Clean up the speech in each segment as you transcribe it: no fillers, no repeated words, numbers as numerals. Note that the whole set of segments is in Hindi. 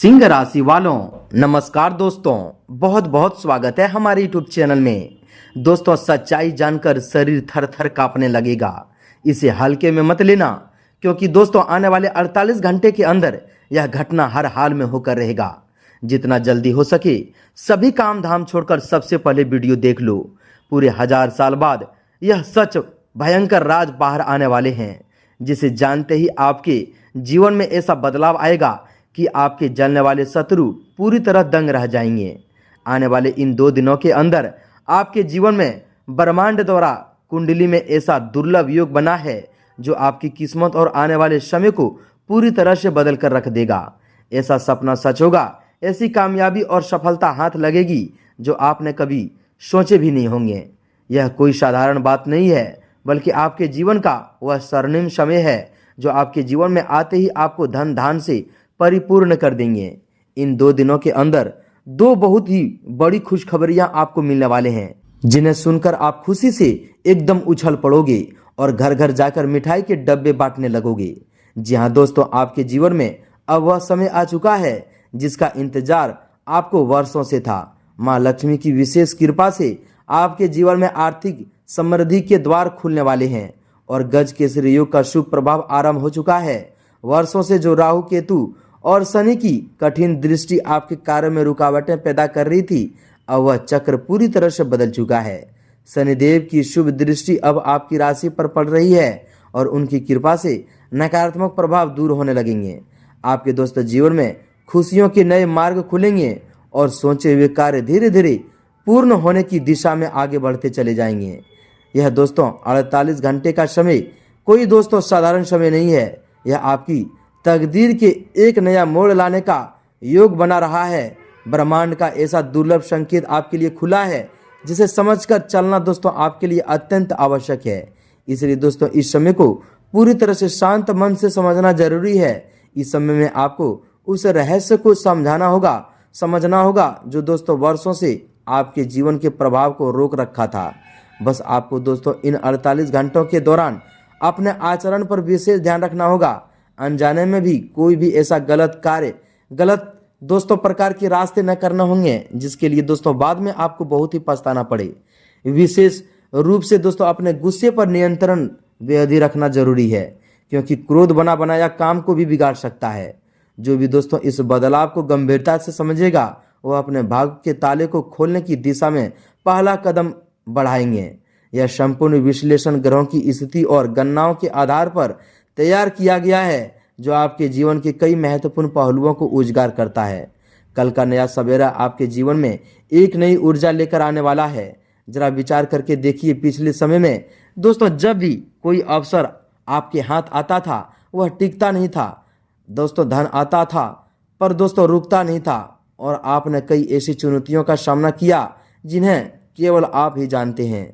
सिंह राशि वालों नमस्कार दोस्तों, बहुत बहुत स्वागत है हमारे यूट्यूब चैनल में। दोस्तों, सच्चाई जानकर शरीर थर थर कांपने लगेगा। इसे हल्के में मत लेना, क्योंकि दोस्तों आने वाले 48 घंटे के अंदर यह घटना हर हाल में होकर रहेगा। जितना जल्दी हो सके सभी काम धाम छोड़कर सबसे पहले वीडियो देख लो। पूरे 1000 साल बाद यह सच भयंकर राज बाहर आने वाले हैं, जिसे जानते ही आपके जीवन में ऐसा बदलाव आएगा कि आपके जलने वाले शत्रु पूरी तरह दंग रह जाएंगे। आने वाले इन 2 दिनों के अंदर आपके जीवन में ब्रह्मांड द्वारा कुंडली में ऐसा दुर्लभ योग बना है जो आपकी किस्मत और आने वाले समय को पूरी तरह से बदल कर रख देगा। ऐसा सपना सच होगा, ऐसी कामयाबी और सफलता हाथ लगेगी जो आपने कभी सोचे भी नहीं होंगे। यह कोई साधारण बात नहीं है, बल्कि आपके जीवन का वह स्वर्णिम समय है जो आपके जीवन में आते ही आपको धन धान से परिपूर्ण कर देंगे। इन 2 दिनों के अंदर 2 बहुत ही बड़ी खुशखबरियां आपको मिलने वाले हैं, जिन्हें सुनकर आप खुशी से एकदम उछल पड़ोगे और घर घर जाकर मिठाई के डब्बे बांटने लगोगे। जी हाँ दोस्तों, आपके जीवन में अब वह समय आ चुका है जिसका इंतजार आपको वर्षों से था। माँ लक्ष्मी की विशेष कृपा से आपके जीवन में आर्थिक समृद्धि के द्वार खुलने वाले हैं और गज केसरी योग का शुभ प्रभाव आरंभ हो चुका है। वर्षों से जो राहु केतु और शनि की कठिन दृष्टि आपके कार्य में रुकावटें पैदा कर रही थी, अब वह चक्र पूरी तरह से बदल चुका है। शनिदेव की शुभ दृष्टि अब आपकी राशि पर पड़ रही है और उनकी कृपा से नकारात्मक प्रभाव दूर होने लगेंगे। आपके दोस्तों जीवन में खुशियों के नए मार्ग खुलेंगे और सोचे हुए कार्य धीरे धीरे पूर्ण होने की दिशा में आगे बढ़ते चले जाएंगे। यह दोस्तों 48 घंटे का समय कोई दोस्तों साधारण समय नहीं है। यह आपकी तकदीर के एक नया मोड़ लाने का योग बना रहा है। ब्रह्मांड का ऐसा दुर्लभ संकेत आपके लिए खुला है जिसे समझकर चलना दोस्तों आपके लिए अत्यंत आवश्यक है। इसलिए दोस्तों इस समय को पूरी तरह से शांत मन से समझना जरूरी है। इस समय में आपको उस रहस्य को समझना होगा जो दोस्तों वर्षों से आपके जीवन के प्रभाव को रोक रखा था। बस आपको दोस्तों इन 48 घंटों के दौरान अपने आचरण पर विशेष ध्यान रखना होगा। अनजाने में भी कोई भी ऐसा गलत दोस्तों प्रकार के रास्ते न करना होंगे जिसके लिए दोस्तों बाद में आपको बहुत ही पछताना पड़े। विशेष रूप से दोस्तों अपने गुस्से पर नियंत्रण बेहद रखना जरूरी है, क्योंकि क्रोध बना बनाया काम को भी बिगाड़ सकता है। जो भी दोस्तों इस बदलाव को गंभीरता से समझेगा वह अपने भाग्य के ताले को खोलने की दिशा में पहला कदम बढ़ाएंगे। यह संपूर्ण विश्लेषण ग्रहों की स्थिति और गणनाओं के आधार पर तैयार किया गया है, जो आपके जीवन के कई महत्वपूर्ण पहलुओं को उजागर करता है। कल का नया सवेरा आपके जीवन में एक नई ऊर्जा लेकर आने वाला है। जरा विचार करके देखिए, पिछले समय में दोस्तों जब भी कोई अवसर आपके हाथ आता था वह टिकता नहीं था। दोस्तों धन आता था पर दोस्तों रुकता नहीं था, और आपने कई ऐसी चुनौतियों का सामना किया जिन्हें केवल आप ही जानते हैं।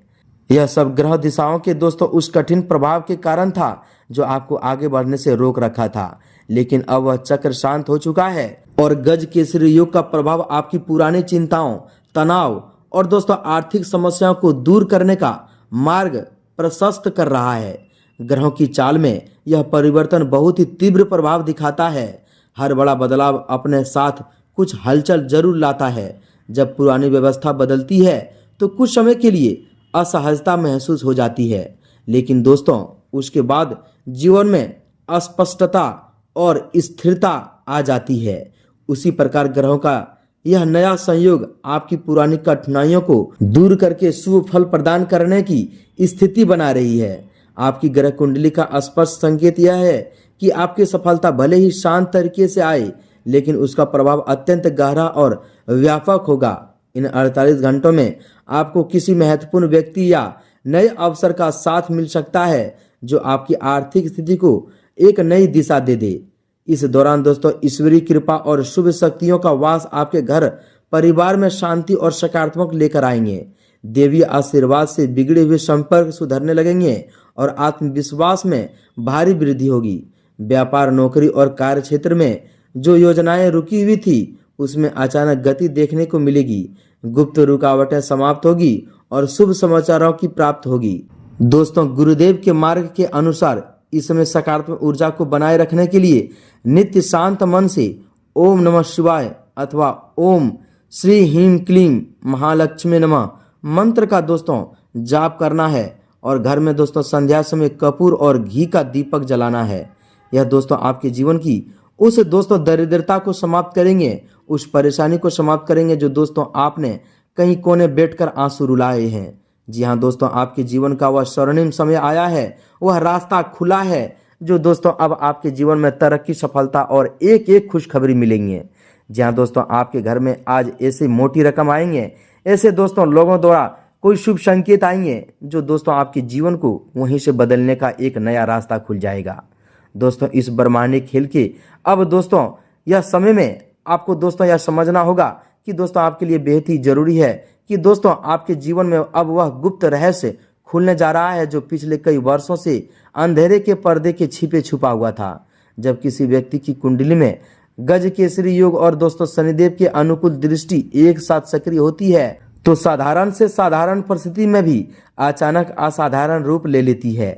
यह सब ग्रह दिशाओं के दोस्तों उस कठिन प्रभाव के कारण था जो आपको आगे बढ़ने से रोक रखा था। लेकिन अब वह चक्र शांत हो चुका है और गज केसरी योग का प्रभाव आपकी पुरानी चिंताओं, तनाव और दोस्तों आर्थिक समस्याओं को दूर करने का मार्ग प्रशस्त कर रहा है। ग्रहों की चाल में यह परिवर्तन बहुत ही तीव्र प्रभाव दिखाता है। हर बड़ा बदलाव अपने साथ कुछ हलचल जरूर लाता है। जब पुरानी व्यवस्था बदलती है तो कुछ समय के लिए असहजता महसूस हो जाती है, लेकिन दोस्तों उसके बाद जीवन में अस्पष्टता और स्थिरता आ जाती है। उसी प्रकार ग्रहों का यह नया संयोग आपकी पुरानी कठिनाइयों को दूर करके शुभ फल प्रदान करने की स्थिति बना रही है। आपकी ग्रह कुंडली का स्पष्ट संकेत यह है कि आपकी सफलता भले ही शांत तरीके से आए, लेकिन उसका प्रभाव अत्यंत गहरा और व्यापक होगा। इन 48 घंटों में आपको किसी महत्वपूर्ण व्यक्ति या नए अवसर का साथ मिल सकता है जो आपकी आर्थिक स्थिति को एक नई दिशा दे दे। इस दौरान दोस्तों ईश्वरीय कृपा और शुभ शक्तियों का वास आपके घर परिवार में शांति और सकारात्मक लेकर आएंगे। देवी आशीर्वाद से बिगड़े हुए संपर्क सुधरने लगेंगे और आत्मविश्वास में भारी वृद्धि होगी। व्यापार, नौकरी और कार्य क्षेत्र में जो योजनाएं रुकी हुई थी उसमें अचानक गति देखने को मिलेगी। गुप्त रुकावटें समाप्त होगी और शुभ समाचारों की प्राप्त होगी। दोस्तों गुरुदेव के मार्ग के अनुसार इस समय सकारात्मक ऊर्जा को बनाए रखने के लिए नित्य शांत मन से ओम नमः शिवाय अथवा ओम श्री ह्रीं क्लीं महालक्ष्मी नमः मंत्र का दोस्तों जाप करना है और घर में दोस्तों संध्या समय कपूर और घी का दीपक जलाना है। यह दोस्तों आपके जीवन की उस दोस्तों दरिद्रता को समाप्त करेंगे, उस परेशानी को समाप्त करेंगे जो दोस्तों आपने कहीं कोने बैठकर आंसू रुलाए हैं। जी हाँ दोस्तों, आपके जीवन का वह स्वर्णिम समय आया है, वह रास्ता खुला है जो दोस्तों अब आपके जीवन में तरक्की, सफलता और एक एक खुशखबरी मिलेंगी। जी हाँ दोस्तों, आपके घर में आज ऐसी मोटी रकम आएंगे, ऐसे दोस्तों लोगों द्वारा कोई शुभ संकेत आएंगे जो दोस्तों आपके जीवन को वहीं से बदलने का एक नया रास्ता खुल जाएगा। दोस्तों इस ब्रह्मांडिक खेल के अब दोस्तों यह समय में आपको दोस्तों यह समझना होगा कि दोस्तों आपके लिए बेहद ही जरूरी है कि दोस्तों आपके जीवन में अब वह गुप्त रहस्य खुलने जा रहा है जो पिछले कई वर्षों से अंधेरे के पर्दे के छिपे छुपा हुआ था। जब किसी व्यक्ति की कुंडली में गज केसरी योग और दोस्तों शनिदेव के अनुकूल दृष्टि एक साथ सक्रिय होती है तो साधारण से साधारण परिस्थिति में भी अचानक असाधारण रूप ले लेती है।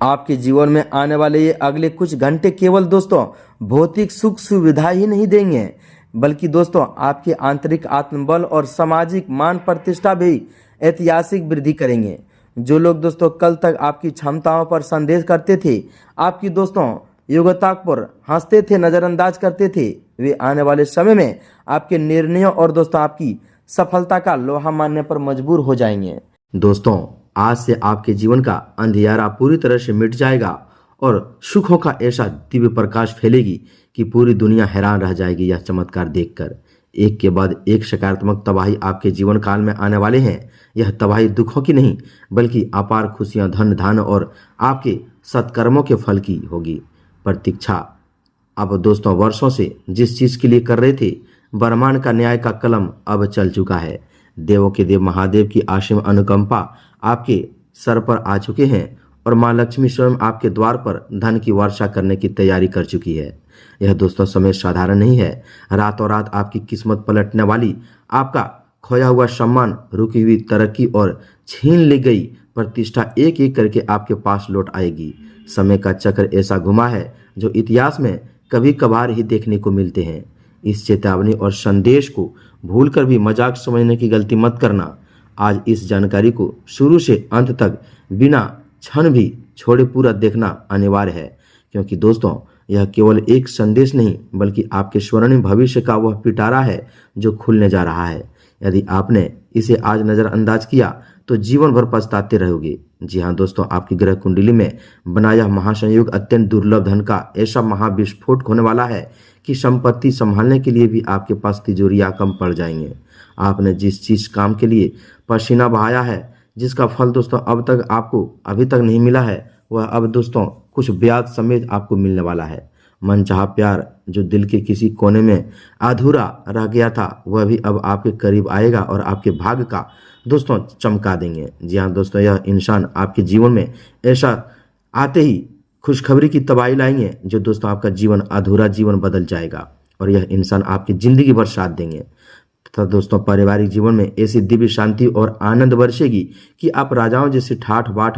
आपके जीवन में आने वाले ये अगले कुछ घंटे केवल दोस्तों भौतिक सुख सुविधा ही नहीं देंगे, बल्कि दोस्तों आपके आंतरिक आत्मबल और सामाजिक मान प्रतिष्ठा भी ऐतिहासिक वृद्धि करेंगे। जो लोग दोस्तों कल तक आपकी क्षमताओं पर संदेह करते थे, आपकी दोस्तों योग्यता पर हंसते थे, नजरअंदाज करते थे, वे आने वाले समय में आपके निर्णयों और दोस्तों आपकी सफलता का लोहा मानने पर मजबूर हो जाएंगे। दोस्तों आज से आपके जीवन का अंधियारा पूरी तरह से मिट जाएगा और सुखों का ऐसा दिव्य प्रकाश फैलेगी कि पूरी दुनिया हैरान रह जाएगी। यह चमत्कार देखकर एक के बाद एक सकारात्मक तबाही आपके जीवन काल में आने वाले हैं। यह तबाही दुखों की नहीं बल्कि अपार खुशियां, धन धान और आपके सत्कर्मों के फल की होगी। प्रतीक्षा अब दोस्तों वर्षों से जिस चीज के लिए कर रहे थे, ब्रह्मांड का न्याय का कलम अब चल चुका है। देवों के देव महादेव की असीम अनुकंपा आपके सर पर आ चुके हैं और मां लक्ष्मी स्वयं आपके द्वार पर धन की वर्षा करने की तैयारी कर चुकी है। यह दोस्तों समय साधारण नहीं है। रातों रात आपकी किस्मत पलटने वाली, आपका खोया हुआ सम्मान, रुकी हुई तरक्की और छीन ली गई प्रतिष्ठा एक एक करके आपके पास लौट आएगी। समय का चक्र ऐसा घुमा है जो इतिहास में कभी कभार ही देखने को मिलते हैं। इस चेतावनी और संदेश को भूलकर भी मजाक समझने की गलती मत करना। आज इस जानकारी को शुरू से अंत तक बिना क्षण भी छोड़े पूरा देखना अनिवार्य है, क्योंकि दोस्तों यह केवल एक संदेश नहीं बल्कि आपके स्वर्णिम भविष्य का वह पिटारा है जो खुलने जा रहा है। यदि आपने इसे आज नजरअंदाज किया तो जीवन भर पछताते रहोगे। जी हाँ दोस्तों, आपकी ग्रह कुंडली में बना यह महासंयोग अत्यंत दुर्लभ धन का ऐसा महाविस्फोट होने वाला है कि संपत्ति संभालने के लिए भी आपके पास तिजोरियां कम पड़ जाएंगे। आपने जिस चीज काम के लिए पसीना बहाया है, जिसका फल दोस्तों अब तक आपको अभी तक नहीं मिला है, वह अब दोस्तों कुछ ब्याज समेत आपको मिलने वाला है। मनचाहा प्यार जो दिल के किसी कोने में अधूरा रह गया था, वह भी अब आपके करीब आएगा और आपके भाग्य का दोस्तों चमका देंगे। जी हाँ दोस्तों, यह इंसान आपके जीवन में ऐसा आते ही खुशखबरी की तबाही लाएंगे जो दोस्तों आपका जीवन अधूरा जीवन बदल जाएगा और यह इंसान आपकी जिंदगी भर साथ देंगे तथा दोस्तों पारिवारिक जीवन में ऐसी दिव्य शांति और आनंद बरसेगी कि आप राजाओं जैसी ठाठ बाट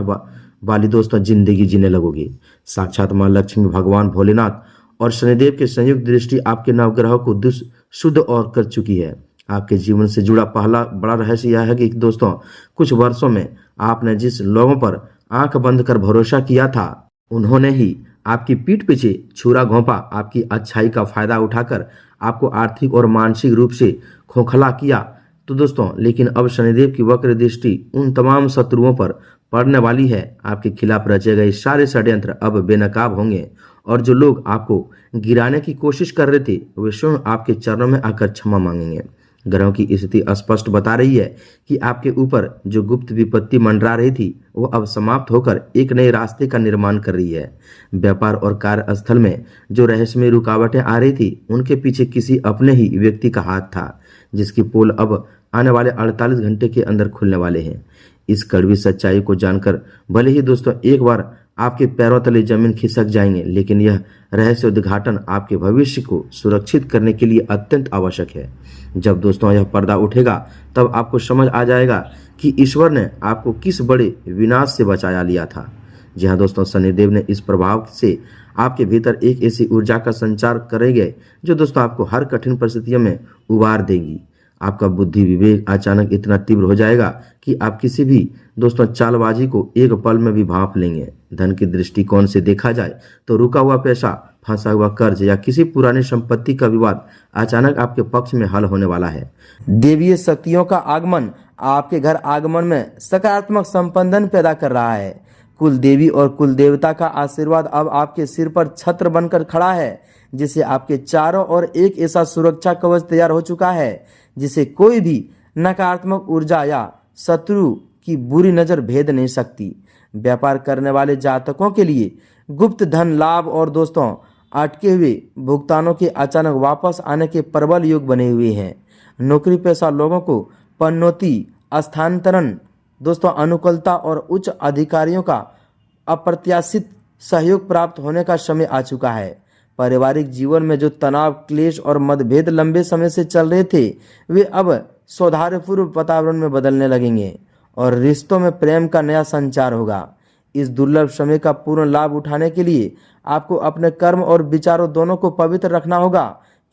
वाली दोस्तों जिंदगी जीने लगोगे। साक्षात मां लक्ष्मी, भगवान भोलेनाथ और शनिदेव के संयुक्त दृष्टि आपके नवग्रहों को शुद्ध और कर चुकी है। आपके जीवन से जुड़ा पहला बड़ा रहस्य यह है कि दोस्तों कुछ वर्षों में आपने जिस लोगों पर आंख बंद कर भरोसा किया था, उन्होंने ही आपकी पीठ पीछे छुरा घोंपा, आपकी अच्छाई का फायदा उठाकर आपको आर्थिक और मानसिक रूप से खोखला किया। तो दोस्तों लेकिन अब शनिदेव की वक्र दृष्टि उन तमाम शत्रुओं पर पड़ने वाली है। आपके खिलाफ रचे गए सारे षड्यंत्र अब बेनकाब होंगे और जो लोग आपको गिराने की कोशिश कर रहे थे, वे स्वयं आपके चरणों में आकर क्षमा मांगेंगे। ग्रहों की स्थिति स्पष्ट बता रही है कि आपके ऊपर जो गुप्त विपत्ति मंडरा रही थी, वो अब समाप्त होकर एक नए रास्ते का निर्माण कर रही है। व्यापार और कार्यस्थल में जो रहस्यमय रुकावटें आ रही थी, उनके पीछे किसी अपने ही व्यक्ति का हाथ था, जिसकी पोल अब आने वाले 48 घंटे के अंदर खुलने वाले हैं। इस कड़वी सच्चाई को जानकर भले ही दोस्तों एक बार आपके पैरों तले जमीन खिसक जाएंगे, लेकिन यह रहस्य उद्घाटन आपके भविष्य को सुरक्षित करने के लिए अत्यंत आवश्यक है। जब दोस्तों यह पर्दा उठेगा, तब आपको समझ आ जाएगा कि ईश्वर ने आपको किस बड़े विनाश से बचाया लिया था। जी हाँ दोस्तों, शनिदेव ने इस प्रभाव से आपके भीतर एक ऐसी ऊर्जा का संचार करेंगे जो दोस्तों आपको हर कठिन परिस्थितियों में उबार देगी। आपका बुद्धि विवेक अचानक इतना तीव्र हो जाएगा कि आप किसी भी दोस्तों चालबाजी को एक पल में भी भांप लेंगे। धन के दृष्टिकोण से देखा जाए तो रुका हुआ पैसा, फंसा हुआ कर्ज या किसी पुरानी संपत्ति का विवाद अचानक आपके पक्ष में हल होने वाला है। देवीय शक्तियों का आगमन आपके घर आगमन में सकारात्मक संपंदन पैदा कर रहा है। कुल देवी और कुल देवता का आशीर्वाद अब आपके सिर पर छत्र बनकर खड़ा है, जिसे आपके चारों ओर एक ऐसा सुरक्षा कवच तैयार हो चुका है जिसे कोई भी नकारात्मक ऊर्जा या शत्रु की बुरी नजर भेद नहीं सकती। व्यापार करने वाले जातकों के लिए गुप्त धन लाभ और दोस्तों अटके हुए भुगतानों के अचानक वापस आने के प्रबल योग बने हुए हैं। नौकरी पेशा लोगों को पन्नौती, स्थानांतरण, दोस्तों अनुकूलता और उच्च अधिकारियों का अप्रत्याशित सहयोग प्राप्त होने का समय आ चुका है। पारिवारिक जीवन में जो तनाव, क्लेश और मतभेद लंबे समय से चल रहे थे, वे अब सौहार्दपूर्ण वातावरण में बदलने लगेंगे और रिश्तों में प्रेम का नया संचार होगा। इस दुर्लभ समय का पूर्ण लाभ उठाने के लिए आपको अपने कर्म और विचारों दोनों को पवित्र रखना होगा।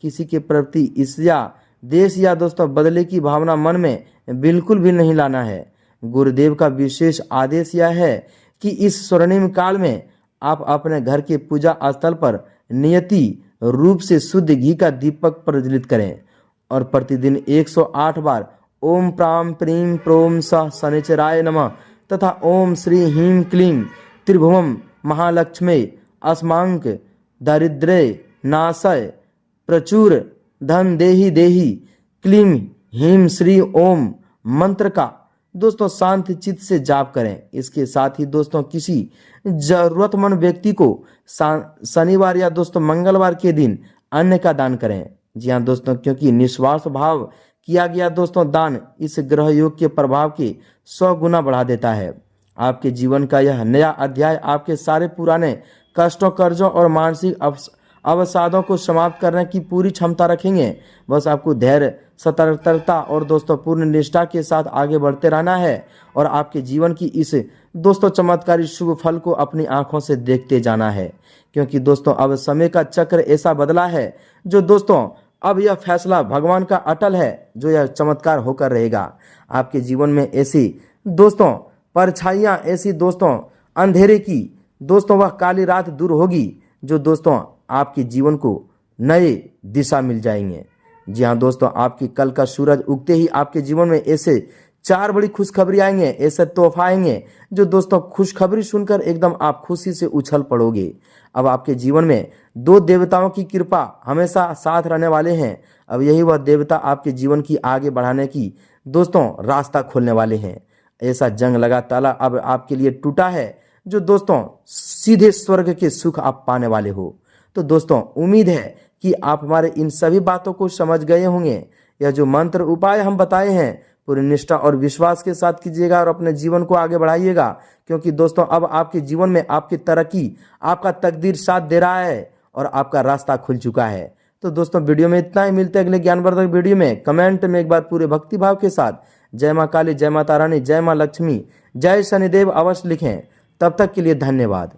किसी के प्रति ईर्ष्या, देश या दोस्तों बदले की भावना मन में बिल्कुल भी नहीं लाना है। गुरुदेव का विशेष आदेश यह है कि इस स्वर्णिम काल में आप अपने घर के पूजा स्थल पर नियति रूप से शुद्ध घी का दीपक प्रज्वलित करें और प्रतिदिन 108 बार ओम प्राम प्रीम प्रोम स शनिचराय नमः तथा ओम श्री ह्रीं क्लीं त्रिभुवम महालक्ष्मी अस्मांक दारिद्र्य नाशय प्रचुर धन देहि देहि क्लीं ह्रीं श्री ओम मंत्र का दोस्तों शांत चित्त से जाप करें। इसके साथ ही दोस्तों किसी जरूरतमंद व्यक्ति को शनिवार या दोस्तों मंगलवार के दिन अन्न का दान करें। जी हाँ दोस्तों, क्योंकि निस्वार्थ भाव किया गया दोस्तों दान इस ग्रह योग के प्रभाव के 100 गुना बढ़ा देता है। आपके जीवन का यह नया अध्याय आपके सारे पुराने कष्टों, कर्जों और मानसिक अवसादों को समाप्त करने की पूरी क्षमता रखेंगे। बस आपको धैर्य, सतर्कता और दोस्तों पूर्ण निष्ठा के साथ आगे बढ़ते रहना है और आपके जीवन की इस दोस्तों चमत्कारी शुभ फल को अपनी आंखों से देखते जाना है। क्योंकि दोस्तों अब समय का चक्र ऐसा बदला है जो दोस्तों अब यह फैसला भगवान का अटल है जो यह चमत्कार होकर रहेगा। आपके जीवन में ऐसी दोस्तों परछाइयां, ऐसी दोस्तों अंधेरे की दोस्तों वह काली रात दूर होगी जो दोस्तों आपके जीवन को नए दिशा मिल जाएंगे। जी हाँ दोस्तों, आपकी कल का सूरज उगते ही आपके जीवन में ऐसे 4 बड़ी खुशखबरी आएंगे, ऐसे तोहफा आएंगे जो दोस्तों खुशखबरी सुनकर एकदम आप खुशी से उछल पड़ोगे। अब आपके जीवन में 2 देवताओं की कृपा हमेशा साथ रहने वाले हैं। अब यही वह देवता आपके जीवन की आगे बढ़ाने की दोस्तों रास्ता खोलने वाले हैं। ऐसा जंग लगा ताला अब आपके लिए टूटा है जो दोस्तों सीधे स्वर्ग के सुख आप पाने वाले हो। तो दोस्तों उम्मीद है कि आप हमारे इन सभी बातों को समझ गए होंगे। यह जो मंत्र उपाय हम बताए हैं पूरी निष्ठा और विश्वास के साथ कीजिएगा और अपने जीवन को आगे बढ़ाइएगा। क्योंकि दोस्तों अब आपके जीवन में आपकी तरक्की, आपका तकदीर साथ दे रहा है और आपका रास्ता खुल चुका है। तो दोस्तों वीडियो में इतना ही, मिलते हैं अगले ज्ञानवर्धक वीडियो में। कमेंट में एक बार पूरे भक्ति भाव के साथ जय माँ काली, जय माता रानी, जय माँ लक्ष्मी, जय शनिदेव अवश्य लिखें। तब तक के लिए धन्यवाद।